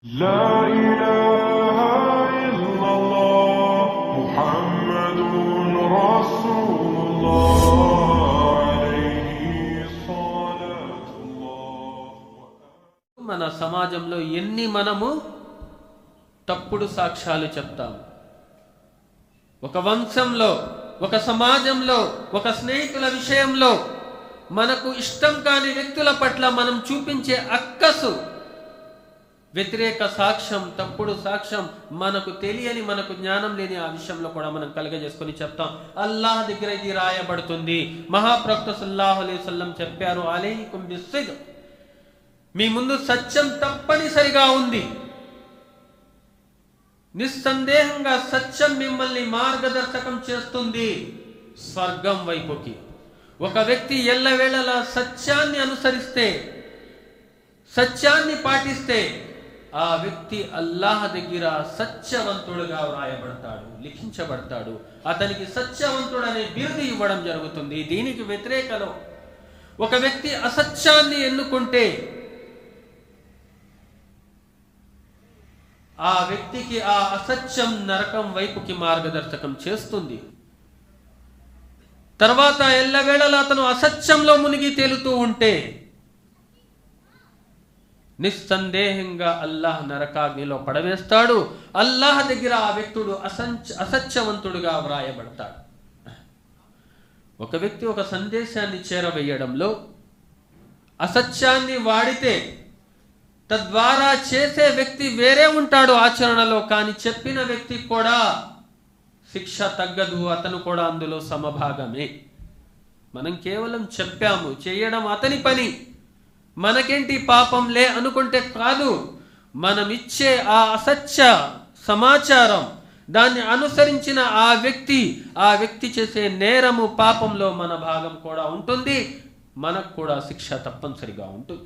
لا إله إلا الله محمد رسول الله عليه صلاة الله. మన సమాజంలో ఎన్ని మనము తప్పుడు సాక్ష్యాలు చెప్తాం. ఒక వంశంలో, ఒక సమాజంలో, ఒక స్నేహితుల విషయంలో మనకు ఇష్టం కాని వ్యక్తుల పట్ల మనం చూపించే అక్కసు, వ్యతిరేక సాక్ష్యం, తప్పుడు సాక్ష్యం, మనకు తెలియని, మనకు జ్ఞానం లేని ఆ విషయంలో కూడా మనం కలగజేసుకొని చెప్తాం. అల్లాహ్ దగ్గర ఇది రాయబడుతుంది. మహాప్రవక్త సల్లల్లాహు అలైహి వసల్లం చెప్పారు, అలైకుం బిస్సిద్క్, మీ ముందు సత్యం తప్పనిసరిగా ఉంది. నిస్సందేహంగా సత్యం మిమ్మల్ని మార్గదర్శకం చేస్తుంది స్వర్గం వైపుకి. ఒక వ్యక్తి ఎల్లవేళలా సత్యాన్ని అనుసరిస్తే, సత్యాన్ని పాటిస్తే ఆ వ్యక్తి అల్లాహ్ దగ్గర సత్యవంతుడుగా వ్రాయబడతాడు, లిఖించబడతాడు. అతనికి సత్యవంతుడు అనే బిరుదు ఇవ్వడం జరుగుతుంది. దీనికి వ్యతిరేకలో ఒక వ్యక్తి అసత్యాన్ని ఎన్నుకుంటే ఆ వ్యక్తికి ఆ అసత్యం నరకం వైపుకి మార్గదర్శకం చేస్తుంది. తర్వాత ఎల్లవేళలా అతను అసత్యంలో మునిగి తేలుతూ ఉంటే నిస్సందేహంగా అల్లాహ్ నరకాగ్నిలో పడవేస్తాడు. అల్లాహ్ దగ్గర ఆ వ్యక్తుడు అసత్యవంతుడుగా వ్రాయబడతాడు. ఒక వ్యక్తి ఒక సందేశాన్ని చేరవేయడంలో అసత్యాన్ని వాడితే తద్వారా చేసే వ్యక్తి వేరే ఉంటాడు ఆచరణలో, కానీ చెప్పిన వ్యక్తి కూడా శిక్ష తగ్గదు, అతను కూడా అందులో సమభాగమే. మనం కేవలం చెప్పాము, చేయడం అతని పని, మనకేంటి పాపంలే అనుకుంటే కాదు. మనం ఇచ్చే ఆ అసత్య సమాచారం, దాన్ని అనుసరించిన ఆ వ్యక్తి చేసే నేరము, పాపంలో మన భాగం కూడా ఉంటుంది. మనకు కూడా శిక్ష తప్పనిసరిగా ఉంటుంది.